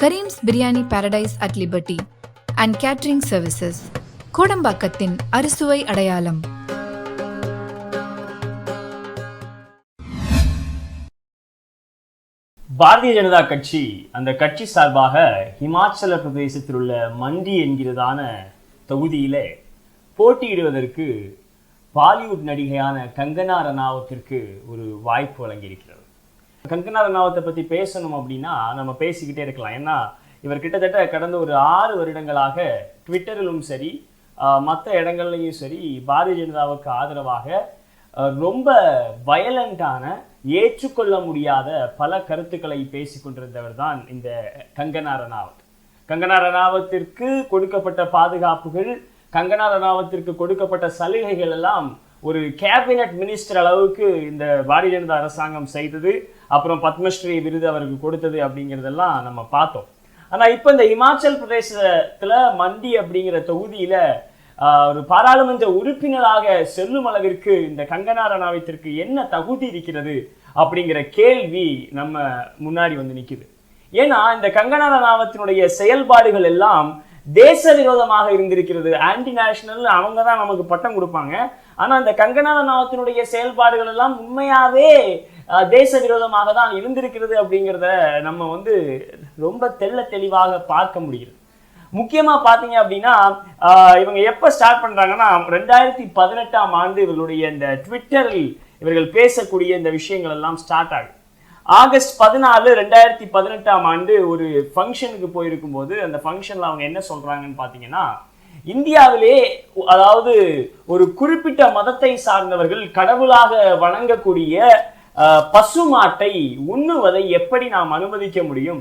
Kareem's Biryani Paradise at Liberty and Catering Services. கோடம்பாக்கத்தின் அறுசுவை அடையாளம். பாரதிய ஜனதா கட்சி அந்த கட்சி சார்பாக ஹிமாச்சல பிரதேசத்தில் உள்ள மண்டி என்கிறதான தொகுதியிலே போட்டியிடுவதற்கு பாலிவுட் நடிகையான கங்கனா ரனாவத்திற்கு ஒரு வாய்ப்பு வழங்கியிருக்கிறது. கங்கனா ரனாவத்தை பற்றி பேசணும் அப்படின்னா நம்ம பேசிக்கிட்டே இருக்கலாம். ஏன்னா இவர் கிட்டத்தட்ட கடந்த ஒரு 6 வருடங்களாக ட்விட்டரிலும் சரி மற்ற இடங்கள்லையும் சரி பாரதிய ஜனதாவுக்கு ஆதரவாக ரொம்ப வயலண்டான ஏற்றுக்கொள்ள முடியாத பல கருத்துக்களை பேசி கொண்டிருந்தவர் தான் இந்த கங்கனா ரனாவத். கங்கனா ரனாவத்திற்கு கொடுக்கப்பட்ட பாதுகாப்புகள், கங்கனா ரனாவத்திற்கு கொடுக்கப்பட்ட சலுகைகள் எல்லாம் ஒரு கேபினட் மினிஸ்டர் அளவுக்கு இந்த பாரதிய ஜனதா அரசாங்கம் செய்தது. அப்புறம் பத்மஸ்ரீ விருது அவருக்கு கொடுத்தது அப்படிங்கிறதெல்லாம் நம்ம பார்த்தோம். ஆனால் இப்போ இந்த இமாச்சல் பிரதேசத்தில் மண்டி அப்படிங்கிற தொகுதியில் ஒரு பாராளுமன்ற உறுப்பினராக செல்லும் அளவிற்கு இந்த கங்கனா ரனாவத்திற்கு என்ன தகுதி இருக்கிறது அப்படிங்கிற கேள்வி நம்ம முன்னாடி வந்து நிற்குது. ஏன்னா இந்த கங்கனா ரனாவத்தினுடைய செயல்பாடுகள் எல்லாம் தேச விரோதமாக இருந்திருக்கிறது. ஆன்டி நேஷனல் அவங்க தான் நமக்கு பட்டம் கொடுப்பாங்க. ஆனால் இந்த கங்கனா ரனாவத்தினுடைய செயல்பாடுகள் எல்லாம் உண்மையாகவே தேச விரோதமாக தான் இருந்திருக்கிறது அப்படிங்கிறத நம்ம வந்து ரொம்ப தெளிவாக பார்க்க முடிகிறது. முக்கியமாக பார்த்தீங்க அப்படின்னா இவங்க எப்போ ஸ்டார்ட் பண்ணுறாங்கன்னா 2018ஆம் ஆண்டு இவர்களுடைய இந்த ட்விட்டரில் இவர்கள் பேசக்கூடிய இந்த விஷயங்கள் எல்லாம் ஸ்டார்ட் ஆகுது. ஆகஸ்ட் 14, 2018ஆம் ஆண்டு ஒரு ஃபங்க்ஷனுக்கு போயிருக்கும் போது அந்த ஃபங்க்ஷனில் அவங்க என்ன சொல்கிறாங்கன்னு பார்த்தீங்கன்னா, இந்தியாவிலே அதாவது ஒரு குறிப்பிட்ட மதத்தை சார்ந்தவர்கள் கடவுளாக வணங்கக்கூடிய பசுமாட்டை உண்ணுவதை எப்படி நாம் அனுமதிக்க முடியும்?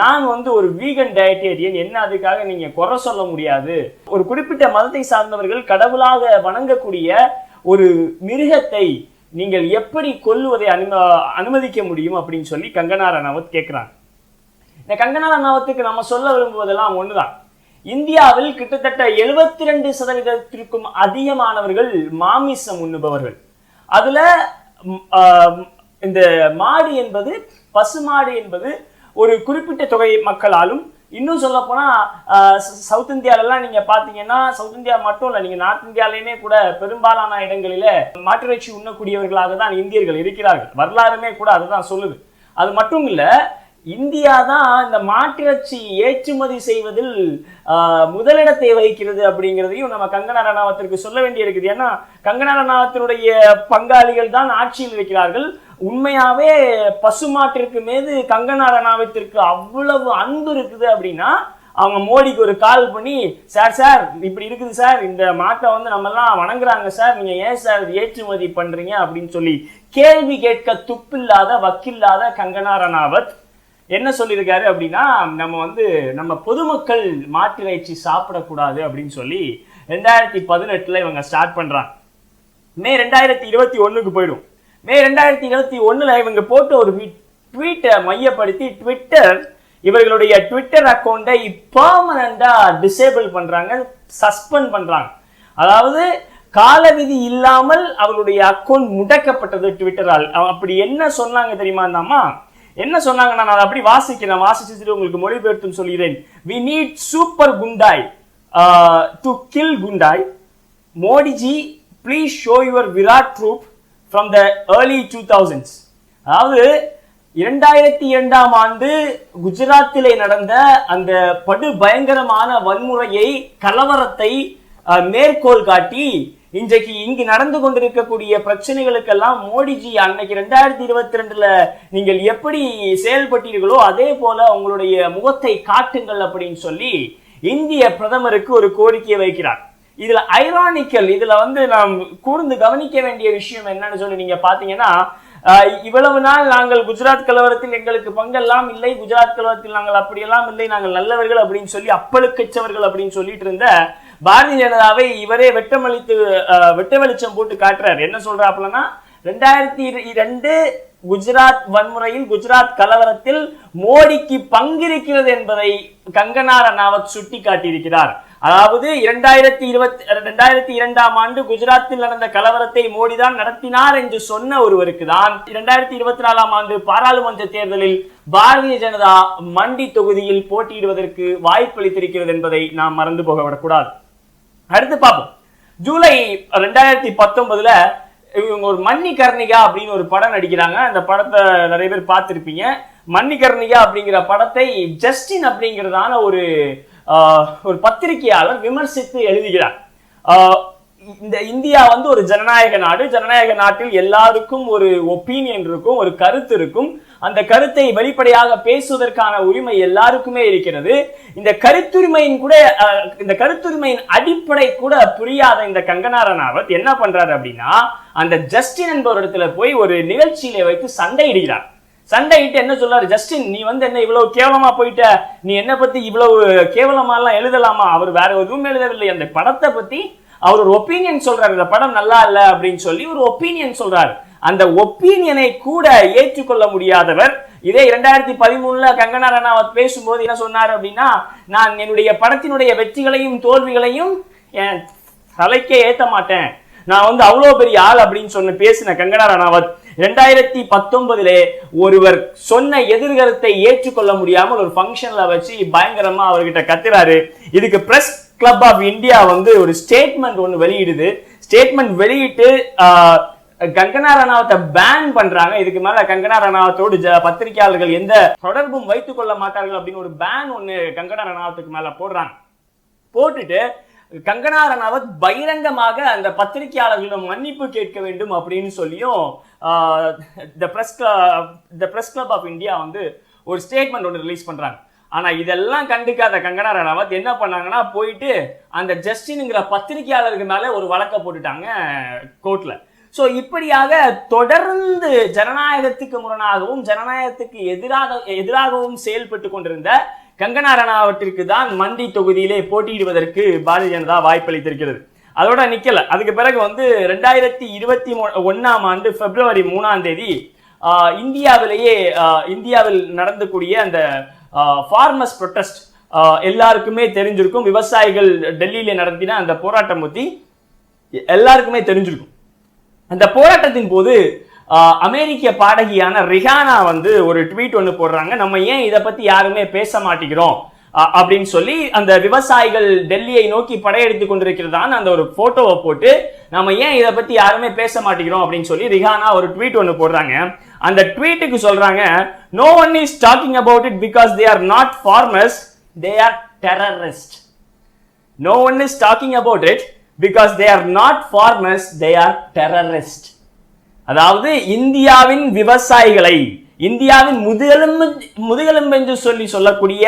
நான் வந்து ஒரு வீகன் டயட்டேரியன், என்ன அதுக்காக நீங்க குறை சொல்ல முடியாது. ஒரு குறிப்பிட்ட மதத்தை சார்ந்தவர்கள் கடவுளாக வணங்கக்கூடிய ஒரு மிருகத்தை நீங்கள் எப்படி கொல்லுவதை அனுமதிக்க முடியும் அப்படின்னு சொல்லி கங்கனா ரனாவத் கேட்கிறாங்க. இந்த கங்கனா ரனாவத்துக்கு நம்ம சொல்ல விரும்புவதெல்லாம் ஒண்ணுதான். இந்தியாவில் கிட்டத்தட்ட 72% அதிகமானவர்கள் மாமிசம் உண்ணுபவர்கள். அதுல இந்த மாடு என்பது, பசுமாடு என்பது ஒரு குறிப்பிட்ட தொகை மக்களாலும், இன்னும் சொல்ல போனா சவுத் இந்தியாவிலாம் நீங்க பாத்தீங்கன்னா, சவுத் இந்தியா மட்டும் இல்ல, நீங்க நார்த் இந்தியாலையுமே கூட பெரும்பாலான இடங்களில மாட்டிறைச்சி உண்ணக்கூடியவர்களாக தான் இந்தியர்கள் இருக்கிறார்கள். வரலாறுமே கூட அதுதான் சொல்லுது. அது மட்டும் இல்ல, இந்தியா தான் இந்த மாட்டிறைச்சி ஏற்றுமதி செய்வதில் முதலிடத்தை வகிக்கிறது அப்படிங்கிறதையும் நம்ம கங்கனா ரனாவத்திற்கு சொல்ல வேண்டியிருக்குது. ஏன்னா கங்கனா ரனாவத்தினுடைய பங்காளிகள் தான் ஆட்சியில் இருக்கிறார்கள். உண்மையாவே பசுமாட்டிற்கு மீது கங்கனா ரனாவத்திற்கு அவ்வளவு அன்பு இருக்குது அப்படின்னா அவங்க மோடிக்கு ஒரு கால் பண்ணி, சார் இப்படி இருக்குது சார், இந்த மாட்டை வந்து நம்ம எல்லாம் வணங்குறாங்க சார், நீங்க ஏன் சார் ஏற்றுமதி பண்றீங்க அப்படின்னு சொல்லி கேள்வி கேட்க துப்பில்லாத வக்கில்லாத கங்கனா ரனாவத் என்ன சொல்லியிருக்காரு அப்படின்னா, நம்ம பொதுமக்கள் மாட்டிறைச்சி சாப்பிடக்கூடாது அப்படின்னு சொல்லி 2018 இவங்க ஸ்டார்ட் பண்றாங்க. மே 2021க்கு போயிடும். மே 2021 இவங்க போட்ட ஒரு ட்வீட்டை மையப்படுத்தி ட்விட்டர் இவர்களுடைய ட்விட்டர் அக்கௌண்டை பெர்மனண்டா டிசேபிள் பண்றாங்க, சஸ்பெண்ட் பண்றாங்க. அதாவது காலவிதி இல்லாமல் அவர்களுடைய அக்கௌண்ட் முடக்கப்பட்டது ட்விட்டரால். அப்படி என்ன சொன்னாங்க தெரியுமா? என்ன சொன்னாங்கன்னா, நான் அப்படி வாசிச்சுட்டு உங்களுக்கு மொழிபெயர்த்தும் சொல்கிறேன். We need super Gundai to kill Gundai. Modi ji, please show your Virat troop from the early 2000s. அதாவது 2002ஆம் ஆண்டு குஜராத்திலே நடந்த அந்த படு பயங்கரமான வன்முறையை, கலவரத்தை மேற்கோள் காட்டி இன்றைக்கு இங்கு நடந்து கொண்டிருக்கக்கூடிய பிரச்சனைகளுக்கெல்லாம் மோடிஜி அன்னைக்கு 2022 நீங்கள் எப்படி செயல்பட்டீர்களோ அதே போல உங்களுடைய முகத்தை காட்டுங்கள் அப்படின்னு சொல்லி இந்திய பிரதமருக்கு ஒரு கோரிக்கையை வைக்கிறார். இதுல ஐரானிக்கல், இதுல வந்து நாம் கூர்ந்து கவனிக்க வேண்டிய விஷயம் என்னன்னு சொல்லி நீங்க பாத்தீங்கன்னா, இவ்வளவு நாள் நாங்கள் குஜராத் கலவரத்தில் எங்களுக்கு பங்கெல்லாம் இல்லை, குஜராத் கலவரத்தில் நாங்கள் அப்படியெல்லாம் இல்லை, நாங்கள் நல்லவர்கள் அப்படின்னு சொல்லி அப்பழுக்கச்சவர்கள் அப்படின்னு சொல்லிட்டு இருந்த பாரதிய ஜனதாவை இவரே வெட்ட வெளிச்சம் போட்டு காட்டுறாரு. என்ன சொல்றாப்புலன்னா, 2002 குஜராத் வன்முறையில், குஜராத் கலவரத்தில் மோடிக்கு பங்கிருக்கிறது என்பதை கங்கனா ரனாவத் சுட்டி காட்டியிருக்கிறார். அதாவது 2002ஆம் ஆண்டு குஜராத்தில் நடந்த கலவரத்தை மோடி தான் நடத்தினார் என்று சொன்ன ஒருவருக்கு தான் 2024ஆம் ஆண்டு பாராளுமன்ற தேர்தலில் பாரதிய ஜனதா மண்டி தொகுதியில் போட்டியிடுவதற்கு வாய்ப்பளித்திருக்கிறது என்பதை நாம் மறந்து போகவிடக்கூடாது. அடுத்து பார்ப்போம். ஜூலை 2019ல இவங்க ஒரு மன்னிகர்ணிகா அப்படின்னு ஒரு படம் நடிக்கிறாங்க. அந்த படத்தை நிறைய பேர் பார்த்திருப்பீங்க. மன்னிகர்ணிகா அப்படிங்கிற படத்தை ஜஸ்டின் அப்படிங்கிறதான ஒரு பத்திரிகையாளர் விமர்சித்து எழுதுகிறார். இந்த இந்தியா வந்து ஒரு ஜனநாயக நாடு. ஜனநாயக நாட்டில் எல்லாருக்கும் ஒரு ஒப்பீனியன் இருக்கும், ஒரு கருத்து இருக்கும். அந்த கருத்தை வெளிப்படையாக பேசுவதற்கான உரிமை எல்லாருக்குமே இருக்கிறது. இந்த கருத்துரிமையின் அடிப்படை கூட புரியாத இந்த கங்கனா ரணாவத் என்ன பண்றாரு அப்படின்னா, அந்த ஜஸ்டின் என்பவரிடத்துல போய் ஒரு நிகழ்ச்சியில வைத்து சண்டையிடுகிறார். சண்டையிட்டு என்ன சொல்றாரு, ஜஸ்டின் நீ வந்து என்ன இவ்வளவு கேவலமா போயிட்ட, நீ என்ன பத்தி இவ்வளவு கேவலமா எல்லாம் எழுதலாமா? அவர் வேற எதுவும் எழுதவில்லை, அந்த படத்தை பத்தி அவர் ஒரு ஒப்பீனியன் சொல்றாரு, இந்த படம் நல்லா இல்ல அப்படின்னு சொல்லி ஒரு ஒப்பீனியன் சொல்றாரு. அந்த ஒப்பீனியனை கூட ஏற்றுக்கொள்ள முடியாதவர் இதே 2013ல கங்கனா ரணாவத் பேசும்போது என்ன சொன்னார் அப்படின்னா, நான் என்னுடைய படத்தினுடைய வெற்றிகளையும் தோல்விகளையும் என் தலைக்கே ஏத்த மாட்டேன், நான் வந்து அவ்வளவு பெரிய ஆள் அப்படின்னு பேசின கங்கனா ரணாவத் 2019 ஒருவர் சொன்ன எதிர்கருத்தை ஏற்றுக்கொள்ள முடியாமல் ஒரு ஃபங்க்ஷன்ல வச்சு பயங்கரமா அவர்கிட்ட கத்துறாரு. இதுக்கு பிரஸ் கிளப் ஆஃப் இந்தியா வந்து ஒரு ஸ்டேட்மெண்ட் ஒன்று வெளியிடுது. ஸ்டேட்மெண்ட் வெளியிட்டு கங்கனா ரணாவத்தை பேன் பண்றாங்க. இதுக்கு மேல கங்கனா ரணாவத்தோடு பத்திரிகையாளர்கள் எந்த தொடர்பும் வைத்துக் கொள்ள மாட்டார்கள் அப்படின்னு ஒரு பேன் ஒன்று கங்கனா ரணாவத்துக்கு மேல போடுறாங்க. போட்டுட்டு கங்கனா ரணாவத் பகிரங்கமாக அந்த பத்திரிகையாளர்களிடம் மன்னிப்பு கேட்க வேண்டும் அப்படின்னு சொல்லியும் the press club of India வந்து ஒரு ஸ்டேட்மெண்ட் ஒன்று ரிலீஸ் பண்றாங்க. ஆனா இதெல்லாம் கண்டுக்காத கங்கனா ரணாவத் என்ன பண்ணாங்கன்னா, போயிட்டு அந்த ஜஸ்டின்ங்கிற பத்திரிகையாளருக்கு மேல ஒரு வழக்கை போட்டுட்டாங்க கோர்ட்ல. சோ இப்படியாக தொடர்ந்து ஜனநாயகத்துக்கு முரணாகவும் ஜனநாயகத்துக்கு எதிராகவும் செயல்பட்டு கொண்டிருந்த கங்கனா ரணாவத்திற்கு தான் மண்டி தொகுதியிலே போட்டியிடுவதற்கு பாரதிய ஜனதா வாய்ப்பளித்திருக்கிறது. அதோட நிக்கல. அதுக்கு பிறகு வந்து 2021ஆம் ஆண்டு பிப்ரவரி 3ஆம் தேதி இந்தியாவில் நடந்தக்கூடிய அந்த ஃபார்மர்ஸ் ப்ரொடெஸ்ட் எல்லாருக்குமே தெரிஞ்சிருக்கும். விவசாயிகள் டெல்லியில நடத்தின அந்த போராட்டம் பத்தி எல்லாருக்குமே தெரிஞ்சிருக்கும். அந்த போராட்டத்தின் போது அமெரிக்க பாடகியான ரிஹானா வந்து ஒரு ட்வீட் ஒன்று போடுறாங்க, நம்ம ஏன் இதை பத்தி யாருமே பேச மாட்டேங்கிறோம் அப்படின்னு சொல்லி. அந்த விவசாயிகள் டெல்லியை நோக்கி படையெடுத்து கொண்டிருக்கிறதான அந்த ஒரு போட்டோவை போட்டு நம்ம ஏன் இதை பத்தி யாருமே பேச மாட்டேங்கிறோம் அப்படின்னு சொல்லி ரிஹானா ஒரு ட்வீட் ஒன்று போடுறாங்க. அந்த ட்வீட்டுக்கு சொல்றாங்க, no one is talking about it because they are not farmers, they are terrorists. No one is talking about it because they are not farmers, they are terrorists. அதாவது இந்தியாவின் விவசாயிகளை, இந்தியாவின் முதுகெலும்பு என்று சொல்லக்கூடிய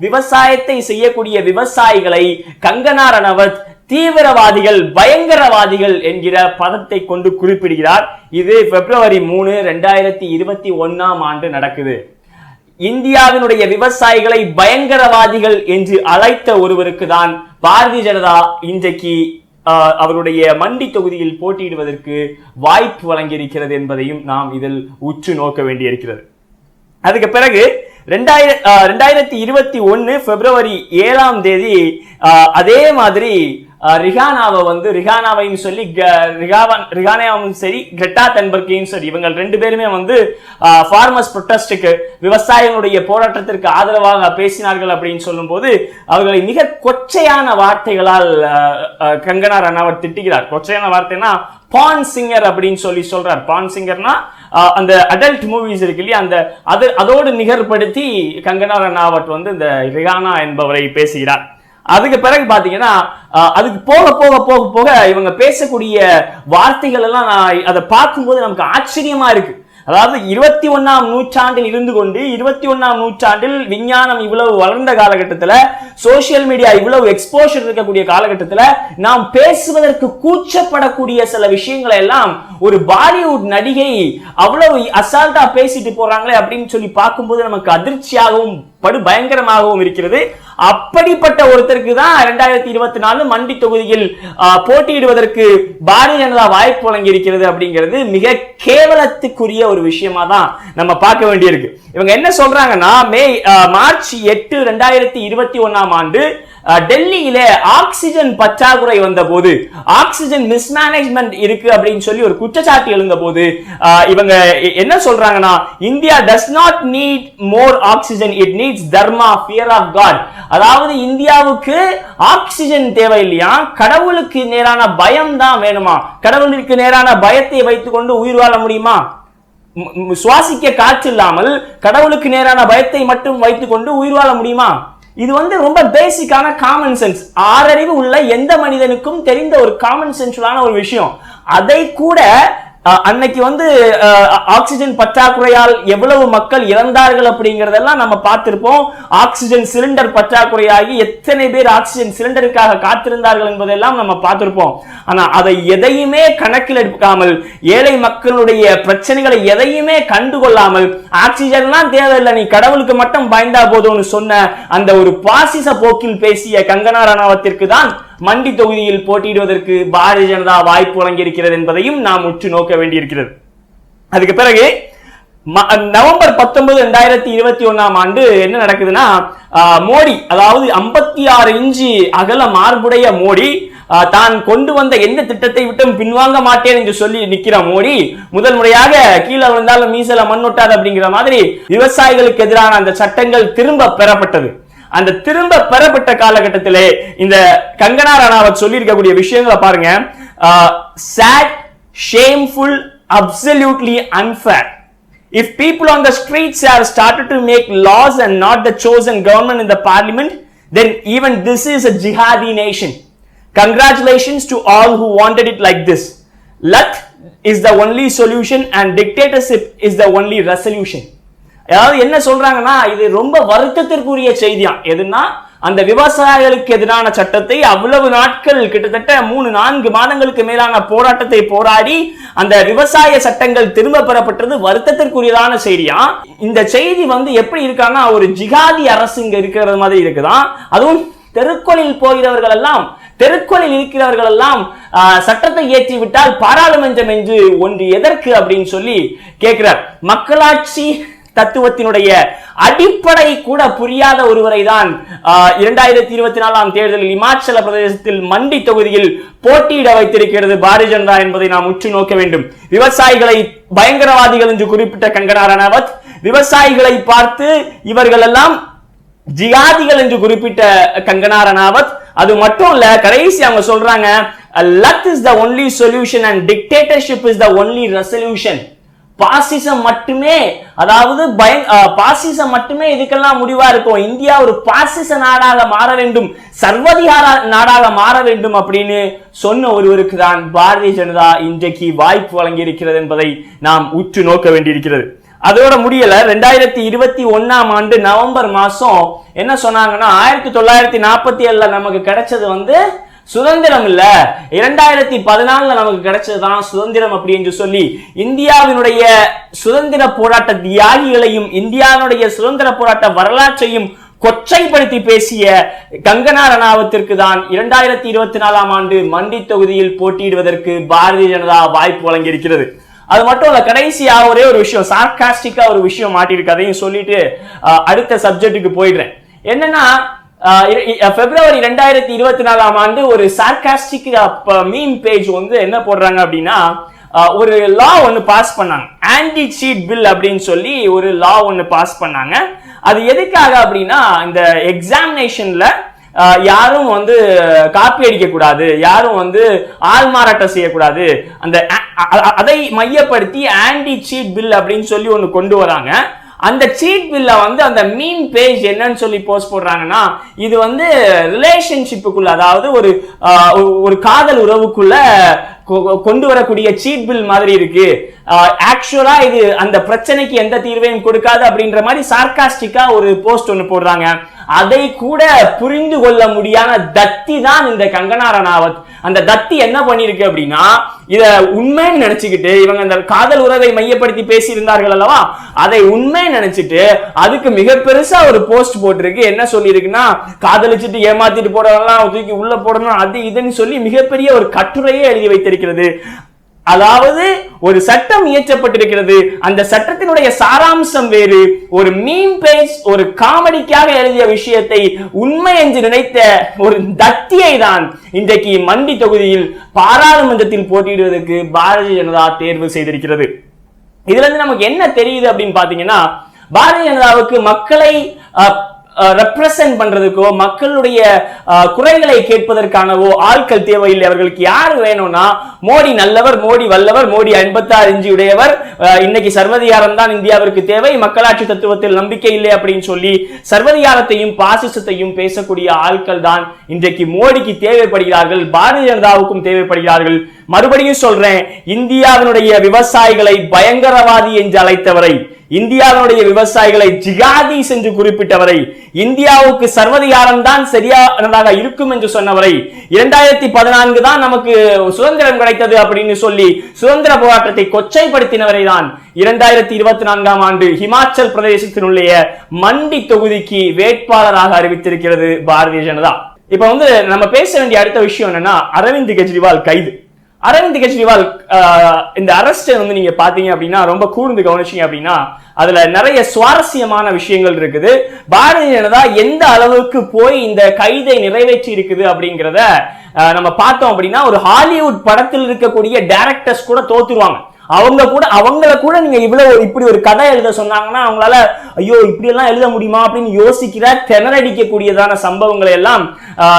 விவசாயத்தை செய்யக்கூடிய விவசாயிகளை கங்கனா ரணாவத் தீவிரவாதிகள், பயங்கரவாதிகள் என்கிற பதத்தை கொண்டு குறிப்பிடுகிறார். இது பிப்ரவரி 3, 2021ஆம் ஆண்டு நடக்குது. இந்தியாவினுடைய விவசாயிகளை பயங்கரவாதிகள் என்று அழைத்த ஒருவருக்கு தான் பாரதிய ஜனதா இன்றைக்கு அவருடைய மண்டி தொகுதியில் போட்டியிடுவதற்கு வாய்ப்பு வழங்கியிருக்கிறது என்பதையும் நாம் இதில் உற்று நோக்க வேண்டியிருக்கிறது. அதுக்கு பிறகு 2021 பிப்ரவரி 7ஆம் தேதி அதே மாதிரி ரிஹானாவையும் சொல்லி ரிஹானாவும் சரி கிரெட்டா தன்பர்க்கையும் சரி இவங்க ரெண்டு பேருமே வந்து ஃபார்மர்ஸ் ப்ரொடெஸ்டுக்கு, விவசாயிகளுடைய போராட்டத்திற்கு ஆதரவாக பேசினார்கள் அப்படின்னு சொல்லும் போது அவர்களை மிக கொச்சையான வார்த்தைகளால் கங்கனா ரணாவத் திட்டுகிறார். கொச்சையான வார்த்தைனா பான் சிங்கர் அப்படின்னு சொல்றார். பான் சிங்கர்னா அந்த அடல்ட் மூவிஸ் இருக்கு இல்லையா, அதோடு நிகர்படுத்தி கங்கனா ரணாவத் வந்து இந்த ரிஹானா என்பவரை பேசுகிறார். அதுக்கு பிறகு பாத்தீங்கன்னா அதுக்கு போக போக போக போக இவங்க பேசக்கூடிய வார்த்தைகள் எல்லாம் அதை பார்க்கும்போது நமக்கு ஆச்சரியமா இருக்கு. அதாவது 21ஆம் நூற்றாண்டில் இருந்து கொண்டு 21ஆம் நூற்றாண்டில் விஞ்ஞானம் இவ்வளவு வளர்ந்த காலகட்டத்தில், சோசியல் மீடியா இவ்வளவு எக்ஸ்போஷர் இருக்கக்கூடிய காலகட்டத்தில் நாம் பேசுவதற்கு கூச்சப்படக்கூடிய சில விஷயங்களை எல்லாம் ஒரு பாலிவுட் நடிகை அவ்வளவு அசால்ட்டா பேசிட்டு போறாங்களே அப்படின்னு சொல்லி பார்க்கும்போது நமக்கு அதிர்ச்சியாகவும் படு பயங்கரமாகவும் இருக்கிறது. அப்படிப்பட்ட ஒருத்தருக்கு தான் 2024 மண்டி தொகுதியில் போட்டியிடுவதற்கு பாரதிய ஜனதா வாய்ப்பு வழங்கி இருக்கிறது அப்படிங்கிறது மிக கேவலத்துக்குரிய ஒரு விஷயமா தான் நம்ம பார்க்க வேண்டியிருக்கு. இவங்க என்ன சொல்றாங்கன்னா, மார்ச் 8, 2021 2021ஆம் ஆண்டு டெல்லியில ஆக்சிஜன் பற்றாக்குறை வந்த போது, ஆக்சிஜன் மிஸ்மேனேஜ்மெண்ட் இருக்கு அப்படின்னு சொல்லி ஒரு குற்றச்சாட்டு எழுந்த போது இவங்க என்ன சொல்றாங்கன்னா, India does not need more oxygen, it needs dharma, fear of God. அதாவது இந்தியாவுக்கு ஆக்சிஜன் தேவை இல்லையா, கடவுளுக்கு நேரான பயம் தான் வேணுமா. கடவுளுக்கு நேரான பயத்தை வைத்துக் கொண்டு உயிர் வாழ முடியுமா? சுவாசிக்க காற்று இல்லாமல் கடவுளுக்கு நேரான பயத்தை மட்டும் வைத்துக் கொண்டு உயிர் வாழ முடியுமா? இது ரொம்ப பேசிக்கான காமன் சென்ஸ், ஆறறிவு உள்ள எந்த மனிதனுக்கும் தெரிந்த ஒரு காமன் சென்ஸான ஒரு விஷயம். அதை கூட அன்னைக்கு ஆக்சிஜன் பற்றாக்குறையால் எவ்வளவு மக்கள் இறந்தார்கள் அப்படிங்கறதெல்லாம் நம்ம பார்த்திருப்போம். ஆக்சிஜன் சிலிண்டர் பற்றாக்குறையாகி எத்தனை பேர் ஆக்சிஜன் சிலிண்டருக்காக காத்திருந்தார்கள் என்பதெல்லாம் நம்ம பார்த்திருப்போம். ஆனா அதை எதையுமே கணக்கில் எடுக்காமல், ஏழை மக்களுடைய பிரச்சனைகளை எதையுமே கண்டுகொள்ளாமல், ஆக்சிஜன்லாம் தேவையில்லை, நீ கடவுளுக்கு மட்டும் பயந்தா போதும்னு சொன்ன அந்த ஒரு பாசிச போக்கில் பேசிய கங்கனா ரணாவத்திற்கு தான் மண்டி தொகுதியில் போட்டியிடுவதற்கு பாரதிய ஜனதா வாய்ப்பு வழங்கியிருக்கிறது என்பதையும் நாம் உற்று நோக்க வேண்டியிருக்கிறது. அதுக்கு பிறகு நவம்பர் 19, 2021ஆம் ஆண்டு என்ன நடக்குதுன்னா, மோடி, அதாவது 56 இன்ச்சு அகல மார்புடைய மோடி, தான் கொண்டு வந்த எந்த திட்டத்தை விட்டும் பின்வாங்க மாட்டேன் என்று சொல்லி நிற்கிற மோடி, முதல் முறையாக கீழே விழுந்தாலும் மீசல மண்ணொட்டாது அப்படிங்கிற மாதிரி விவசாயிகளுக்கு எதிரான அந்த சட்டங்கள் திரும்ப பெறப்பட்டது. அந்த திரும்ப பெறப்பட்ட காலகட்டத்திலே இந்த கங்கனா ரணாவத் சொல்லி இருக்கக்கூடிய விஷயங்களை பாருங்க. sad, shameful, absolutely unfair. If people on the streets have started to make laws and not the chosen government in the parliament, then even this is a jihadi nation. Congratulations to all who wanted it like this. Luck is the only solution and dictatorship is the only resolution. அதாவது என்ன சொல்றாங்கன்னா, இது ரொம்ப வருத்தத்திற்குரிய செய்தியா. எதுனா, அந்த விவசாயிகளுக்கு எதிரான சட்டத்தை அவ்வளவு நாட்கள், கிட்டத்தட்ட 3-4 மாதங்களுக்கு மேலான போராட்டத்தை போராடி அந்த விவசாய சட்டங்கள் திரும்ப பெறப்பட்டது வருத்தத்திற்குரியதான செய்தியா. இந்த செய்தி எப்படி இருக்கான்னா, ஒரு ஜிகாதி அரசு இங்க இருக்கிறது மாதிரி இருக்குதான். அதுவும் தெருக்களில் போகிறவர்கள் எல்லாம், தெருக்களில் இருக்கிறவர்கள் எல்லாம் சட்டத்தை ஏற்றி விட்டால் பாராளுமன்றம் என்று ஒன்று எதற்கு அப்படின்னு சொல்லி கேட்கிறார். மக்களாட்சி தத்துவத்தினுடைய அடிப்படை கூட புரியாத ஒருவரை தான் 2024ஆம் தேர்தலில் இமாச்சல பிரதேசத்தில் மண்டி தொகுதியில் போட்டியிட வைத்திருக்கிறது பாரதிய ஜனதா என்பதை நாம் உற்று நோக்க வேண்டும். விவசாயிகளை பயங்கரவாதிகள் என்று குறிப்பிட்ட கங்கனா ரணாவத், விவசாயிகளை பார்த்து இவர்கள் எல்லாம் ஜிகாதிகள் என்று குறிப்பிட்ட கங்கனா ரணாவத். அது மட்டும் இல்ல, கடைசி அவங்க சொல்றாங்க, luck is the only solution and dictatorship is the only resolution. பாசிசம் மட்டுமே, அதாவது பாசிசம் மட்டுமே இதுக்கெல்லாம் முடிவா இருக்கும். இந்தியா ஒரு பாசிச நாடாக மாற வேண்டும், சர்வதிகார நாடாக மாற வேண்டும் அப்படின்னு சொன்ன ஒருவருக்கு தான் பாரதிய ஜனதா இன்றைக்கு வாய்ப்பு வழங்கி இருக்கிறது என்பதை நாம் உற்று நோக்க வேண்டியிருக்கிறது. அதோட முடியல. 2021ஆம் ஆண்டு நவம்பர் மாசம் என்ன சொன்னாங்கன்னா, 1947 நமக்கு கிடைச்சது சுதந்திரம் இல்ல, 2014 நமக்கு கிடைச்சதுதான் சுதந்திரம் அப்படி என்று சொல்லி இந்தியாவினுடைய சுதந்திர போராட்ட தியாகிகளையும் இந்தியாவுடைய சுதந்திர போராட்ட வரலாற்றையும் கொச்சைப்படுத்தி பேசிய கங்கனா ரணாவத்திற்கு தான் 2024ஆம் ஆண்டு மண்டி தொகுதியில் போட்டியிடுவதற்கு பாரதிய ஜனதா வாய்ப்பு வழங்கியிருக்கிறது. அது மட்டும் இல்ல, கடைசியா ஒரே ஒரு விஷயம், சார்காஸ்டிக்கா ஒரு விஷயம் மாட்டிருக்கு, அதையும் சொல்லிட்டு அடுத்த சப்ஜெக்டுக்கு போயிடுறேன். என்னன்னா, பிப்ரவரி 2024ஆம் ஆண்டு ஒரு சார்காஸ்டிக் மீம் பேஜ் என்ன போடுறாங்க அப்படின்னா, ஒரு லா ஒன்னு பாஸ் பண்ணாங்க, ஆன்டி சீட் பில் அப்படின்னு சொல்லி ஒரு லா ஒன்னு பாஸ் பண்ணாங்க. அது எதுக்காக அப்படின்னா, இந்த எக்ஸாமினேஷன்ல யாரும் காப்பி அடிக்க கூடாது, யாரும் ஆள் மாறாட்டம் செய்யக்கூடாது, அந்த அதை மையப்படுத்தி ஆன்டி சீட் பில் அப்படின்னு சொல்லி ஒன்னு கொண்டு வராங்க. அந்த சீட் பில்ல அந்த மீம் பேஜ் என்னன்னு சொல்லி போஸ்ட் போடுறாங்கன்னா, இது ரிலேஷன்ஷிப்புக்குள்ள, அதாவது ஒரு காதல் உறவுக்குள்ள கொண்டு வரக்கூடிய சீட் பில் மாதிரி இருக்கு, ஆக்சுவலா இது அந்த பிரச்சனைக்கு எந்த தீர்வையும் கொடுக்காது அப்படின்ற மாதிரி சார்காஸ்டிக்கா ஒரு போஸ்ட் ஒன்னு போடுறாங்க. அதை கூட புரிந்து கொள்ள முடியாத தத்தி தான் இந்த கங்கனா ரணாவத். அந்த தத்தி என்ன பண்ணிருக்கு அப்படின்னா, இத உண்மைன்னு நினைச்சுக்கிட்டு, இவங்க அந்த காதல் உறவை மையப்படுத்தி பேசி இருந்தார்கள் அல்லவா, அதை உண்மை நினைச்சிட்டு அதுக்கு மிக பெருசா ஒரு போஸ்ட் போட்டிருக்கு. என்ன சொல்லி இருக்குன்னா, காதலிச்சுட்டு ஏமாத்திட்டு போறவங்கலாம் தூக்கி உள்ள போடணும், அது இதுன்னு சொல்லி மிகப்பெரிய ஒரு கட்டுரையே எழுதி வைத்திருக்கிறது. அதாவது ஒரு சட்டம் இயற்றப்பட்டிருக்கிறது, அந்த சட்டத்தினுடைய சாராம்சம் வேறு. ஒரு மீம் பேஜ், ஒரு காமெடிக்காக எழுதிய விஷயத்தை உண்மை என்று நினைத்த ஒரு தத்தியை தான் இன்றைக்கு மண்டி தொகுதியில் பாராளுமன்றத்தில் போட்டியிடுவதற்கு பாரதிய ஜனதா தேர்வு செய்திருக்கிறது. இதுல இருந்து நமக்கு என்ன தெரியுது அப்படின்னு பாத்தீங்கன்னா, பாரதிய ஜனதாவுக்கு மக்களை ரெப்ரசன்ட் பண்றதுக்கோ மக்களுடைய குறைகளை கேட்பதற்கானவோ ஆட்கள் தேவையில்லை. அவர்களுக்கு யார் வேணும்னா, மோடி நல்லவர், மோடி வல்லவர், மோடி 56 இன்ச்சு உடையவர், இன்னைக்கு சர்வதிகாரம் தான் இந்தியாவிற்கு தேவை, மக்களாட்சி தத்துவத்தில் நம்பிக்கை இல்லை அப்படின்னு சொல்லி சர்வதிகாரத்தையும் பாசிசத்தையும் பேசக்கூடிய ஆட்கள் தான் இன்றைக்கு மோடிக்கு தேவைப்படுகிறார்கள், பாரதிய ஜனதாவுக்கும் தேவைப்படுகிறார்கள். மறுபடியும் சொல்றேன், இந்தியாவினுடைய விவசாயிகளை பயங்கரவாதி என்று அழைத்தவரை, இந்தியாவுடைய விவசாயிகளை ஜிகாதி என்று குறிப்பிட்டவரை, இந்தியாவுக்கு சர்வதிகாரம் தான் சரியானதாக இருக்கும் என்று சொன்னவரை, 2014 தான் நமக்கு சுதந்திரம் கிடைத்தது அப்படின்னு சொல்லி சுதந்திர போராட்டத்தை கொச்சைப்படுத்தினவரை தான் 2024ஆம் ஆண்டு ஹிமாச்சல் பிரதேசத்தினுடைய மண்டி தொகுதிக்கு வேட்பாளராக அறிவித்திருக்கிறது பாரதிய ஜனதா. இப்ப நம்ம பேச வேண்டிய அடுத்த விஷயம் என்னன்னா, அரவிந்த் கெஜ்ரிவால் கைது. அரவிந்த் கெஜ்ரிவால் இந்த அரெஸ்ட் நீங்க பாத்தீங்க அப்படின்னா, ரொம்ப கூர்ந்து கவனிச்சீங்க அப்படின்னா அதுல நிறைய சுவாரஸ்யமான விஷயங்கள் இருக்குது. பாரதிய ஜனதா எந்த அளவுக்கு போய் இந்த கைதை நிறைவேற்றி இருக்குது அப்படிங்கிறத நம்ம பார்த்தோம் அப்படின்னா, ஒரு ஹாலிவுட் படத்தில் இருக்கக்கூடிய டைரக்டர்ஸ் கூட தோத்துருவாங்க. அவங்கள கூட நீங்க இப்படி ஒரு கதை எழுத சொன்னாங்கன்னா அவங்களால ஐயோ இப்படி எல்லாம் எழுத முடியுமா அப்படின்னு யோசிக்கிற திணறடிக்கக்கூடியதான சம்பவங்களை எல்லாம்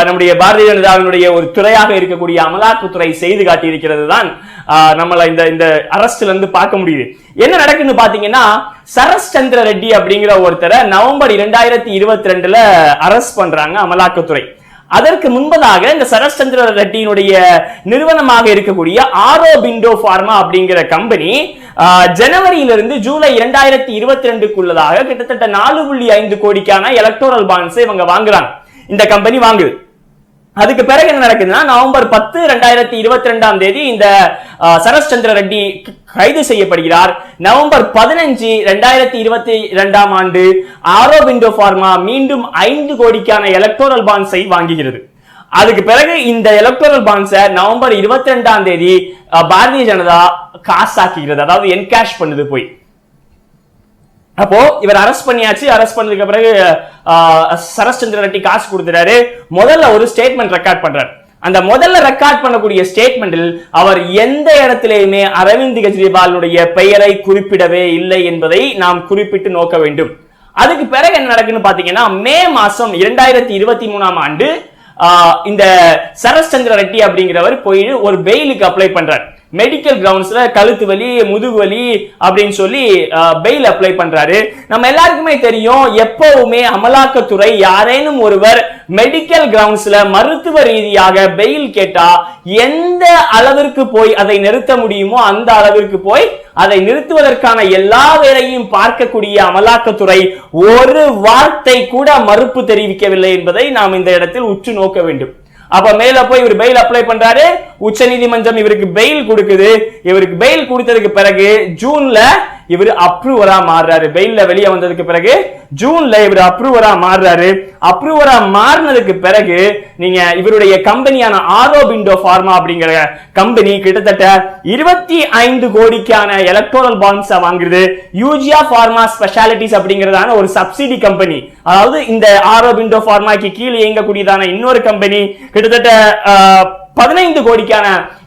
நம்முடைய பாரதிய ஜனதாவினுடைய ஒரு துறையாக இருக்கக்கூடிய அமலாக்கத்துறை செய்து காட்டியிருக்கிறது தான் நம்மள இந்த அரஸ்ட்ல இருந்து பார்க்க முடியுது. என்ன நடக்குன்னு பாத்தீங்கன்னா, சரத் சந்திர ரெட்டி அப்படிங்கிற ஒருத்தரை நவம்பர் 2022 அரெஸ்ட் பண்றாங்க அமலாக்கத்துறை. அதற்கு முன்பதாக இந்த சரத் சந்திர ரெட்டியினுடைய நிறுவனமாக இருக்கக்கூடிய ஆரோபிண்டோ பார்மா அப்படிங்கிற கம்பெனி ஜனவரியிலிருந்து ஜூலை 2022க்குள்ளதாக கிட்டத்தட்ட 4.5 கோடிக்கான எலக்டோரல் பாண்ட்ஸ் இவங்க வாங்குறாங்க. இந்த கம்பெனி வாங்குது. அதுக்கு பிறகு என்ன நடக்குதுன்னா, நவம்பர் 10, 2022ஆம் தேதி இந்த சரத் சந்திர ரெட்டி கைது செய்யப்படுகிறார். நவம்பர் 15, 2022ஆம் ஆண்டு ஆரோபிண்டோ பார்மா மீண்டும் 5 கோடிக்கான எலக்டோரல் பாண்ட்ஸை வாங்குகிறது. அதுக்கு பிறகு இந்த எலக்டோரல் பாண்ட்ஸை நவம்பர் 22ஆம் தேதி பாரதிய ஜனதா காசாக்குகிறது, அதாவது என்கேஷ் பண்ணுது போய். அப்போ இவர் அரெஸ்ட் பண்ணியாச்சு. அரெஸ்ட் பண்ணதுக்கு பிறகு சரத் சந்திர ரெட்டி காசு கொடுத்துறாரு. முதல்ல ஒரு ஸ்டேட்மெண்ட் ரெக்கார்ட் பண்றாரு. அந்த முதல்ல ரெக்கார்ட் பண்ணக்கூடிய ஸ்டேட்மெண்டில் அவர் எந்த இடத்திலேயுமே அரவிந்த் கெஜ்ரிவாலுடைய பெயரை குறிப்பிடவே இல்லை என்பதை நாம் குறிப்பிட்டு நோக்க வேண்டும். அதுக்கு பிறகு என்ன நடக்குன்னு பாத்தீங்கன்னா, மே மாசம் 2023ஆம் ஆண்டு இந்த சரத் சந்திர ரெட்டி அப்படிங்கிறவர் போய் ஒரு பெயிலுக்கு அப்ளை பண்றார். மெடிக்கல் கிரவுண்ட்ஸ்ல கழுத்து வலி, முதுகு வலி அப்படின்னு சொல்லி பெயில் அப்ளை பண்றாரு. நம்ம எல்லாருக்குமே தெரியும், எப்பவுமே அமலாக்கத்துறை யாரேனும் ஒருவர் மெடிக்கல் கிரவுண்ட்ஸ்ல மருத்துவ ரீதியாக பெயில் கேட்டா எந்த அளவிற்கு போய் அதை நிறுத்த முடியுமோ அந்த அளவிற்கு போய் அதை நிறுத்துவதற்கான எல்லா வேலையும் பார்க்கக்கூடிய அமலாக்கத்துறை ஒரு வார்த்தை கூட மறுப்பு தெரிவிக்கவில்லை என்பதை நாம் இந்த இடத்தில் உற்று நோக்க வேண்டும். அப்ப மேல போய் இவர் பெயில் அப்ளை பண்றாரு. உச்ச நீதிமன்றம் இவருக்கு பெயில் கொடுக்குது. இவருக்கு பெயில் கொடுத்ததுக்கு பிறகு ஜூன்ல இவர் அப்ரூவரா மாறுறாரு. பெயில்ல வெளியே வந்ததுக்கு பிறகு ஜூன்ல இவர் அப்ரூவரா மாறுறாரு. அப்ரூவரா மாறினதுக்கு பிறகு நீங்க இவருடைய கம்பெனியான ஆரோபிண்டோ பார்மா அப்படிங்கிற கம்பெனி கிட்டத்தட்ட 25 கோடிக்கான எலக்டோரல் பாண்ட்ஸ் வாங்குறது. யூஜியா பார்மா ஸ்பெஷாலிட்டிஸ் அப்படிங்கிறதான ஒரு சப்சிடி கம்பெனி, அதாவது இந்த ஆரோபிண்டோ பார்மாக்கு கீழே இயங்கக்கூடியதான இன்னொரு கம்பெனி கிட்டத்தட்ட 15 கோடிக்கான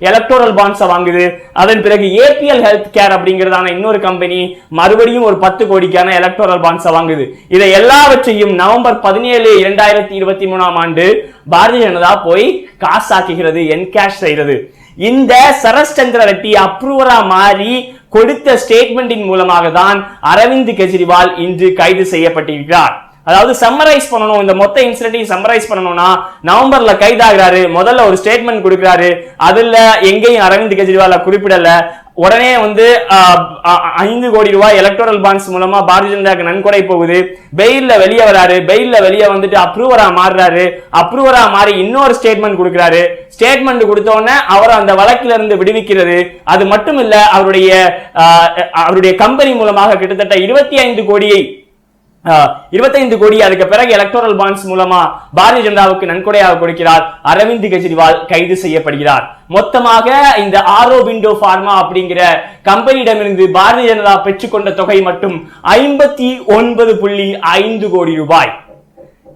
எலக்டோரல் பாண்ட்ஸ் வாங்குது. அதன் பிறகு ஏபிஎல் ஹெல்த் கேர் அப்படிங்கிறதான இன்னொரு கம்பெனி மறுபடியும் ஒரு 10 கோடிக்கான எலக்டோரல் பாண்ட்ஸ் வாங்குது. இதை எல்லாவற்றையும் நவம்பர் 17, 2023ஆம் ஆண்டு பாரதிய ஜனதா போய் காசாக்குகிறது, என்கேஷ் செய்கிறது. இந்த சரத் சந்திர ரெட்டி அப்ரூவரா மாறி கொடுத்த ஸ்டேட்மெண்டின் மூலமாக தான் அரவிந்த் கெஜ்ரிவால் இன்று கைது செய்யப்பட்டிருக்கிறார். அதாவது சம்மரைஸ் பண்ணணும், இந்த மொத்த இன்சிடென்ட்டையும் சம்மரைஸ் பண்ணணும்னா, நவம்பர்ல கைதாகிறாரு. முதல்ல ஒரு ஸ்டேட்மெண்ட் கொடுக்கிறாரு. அதுல எங்கேயும் அரவிந்த் கெஜ்ரிவால குறிப்பிடல. உடனே 5 கோடி ரூபாய் எலக்டோரல் பாண்ட்ஸ் மூலமா பாரதிய ஜனதாக்கு நன்கொடை போகுது. பெயில்ல வெளியே வராரு. பெயில்ல வெளியே வந்துட்டு அப்ரூவரா மாறுறாரு. அப்ரூவரா மாறி இன்னொரு ஸ்டேட்மெண்ட் கொடுக்கிறாரு. ஸ்டேட்மெண்ட் கொடுத்த உடனே அவர் அந்த வழக்கில இருந்து விடுவிக்கிறது. அது மட்டும் இல்ல, அவருடைய கம்பெனி மூலமாக கிட்டத்தட்ட 25 கோடியை 25 கோடி அதுக்கு பிறகு எலக்டோரல் பாண்ட்ஸ் மூலமா பாரதிய ஜனதாவுக்கு நன்கொடையாக கொடுக்கிறார். அரவிந்த் கெஜ்ரிவால் கைது செய்யப்படுகிறார். மொத்தமாக இந்த ஆரோபிண்டோ பார்மா அப்படிங்கிற கம்பெனியிடமிருந்து பாரதிய ஜனதா பெற்றுக்கொண்ட தொகை மட்டும் 59.5 கோடி ரூபாய்.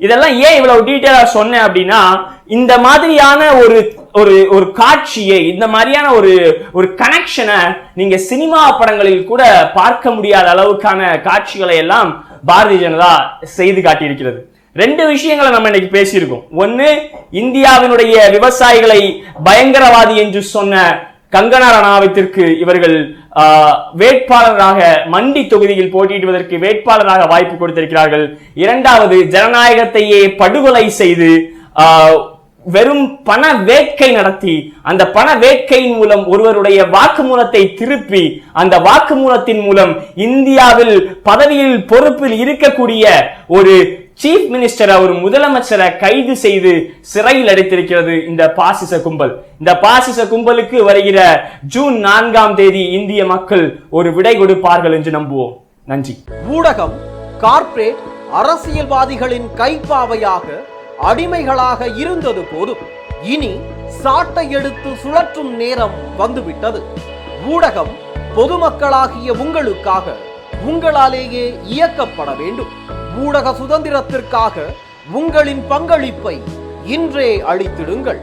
இதெல்லாம் ஏன் இவ்வளவு டீட்டெயிலா சொன்னேன் அப்படின்னா, இந்த மாதிரியான ஒரு காட்சியை, இந்த மாதிரியான ஒரு கனெக்ஷனை நீங்க சினிமா படங்களில் கூட பார்க்க முடியாத அளவுக்கான காட்சிகளை எல்லாம் பாரதிய ஜனதா செய்து காட்டியிருக்கிறது. 2 விஷயங்களை நம்ம இன்னைக்கு பேசியிருக்கோம். ஒன்னு, இந்தியாவினுடைய விவசாயிகளை பயங்கரவாதி என்று சொன்ன கங்கனா ரணாவத்திற்கு இவர்கள் வேட்பாளராக மண்டி தொகுதியில் போட்டியிடுவதற்கு வேட்பாளராக வாய்ப்பு கொடுத்திருக்கிறார்கள். 2வது, ஜனநாயகத்தையே படுகொலை செய்து வெறும் பண வேட்கை நடத்தி அந்த பண வேட்கையின் மூலம் ஒருவருடைய வாக்குமூலத்தை திருப்பி அந்த வாக்குமூலத்தின் மூலம் இந்தியாவில் பதவியில் பொறுப்பில் இருக்கக்கூடிய ஒரு சீஃப் மினிஸ்டரை, ஒரு முதலமைச்சரை கைது செய்து சிறையில் அடைத்திருக்கிறது இந்த பாசிச கும்பல். இந்த பாசிச கும்பலுக்கு வருகிற ஜூன் 4ஆம் தேதி இந்திய மக்கள் ஒரு விடை கொடுப்பார்கள் என்று நம்புவோம். நன்றி. ஊடகம் கார்ப்பரேட் அரசியல்வாதிகளின் கைப்பாவையாக அடிமைகளாக இருந்தது போதும், இனி சாட்டை எடுத்து சுழற்றும் நேரம் வந்துவிட்டது. ஊடகம் பொதுமக்களாகிய உங்களுக்காக, உங்களாலேயே இயக்கப்பட வேண்டும். ஊடக சுதந்திரத்திற்காக உங்களின் பங்களிப்பை இன்றே அளித்திடுங்கள்.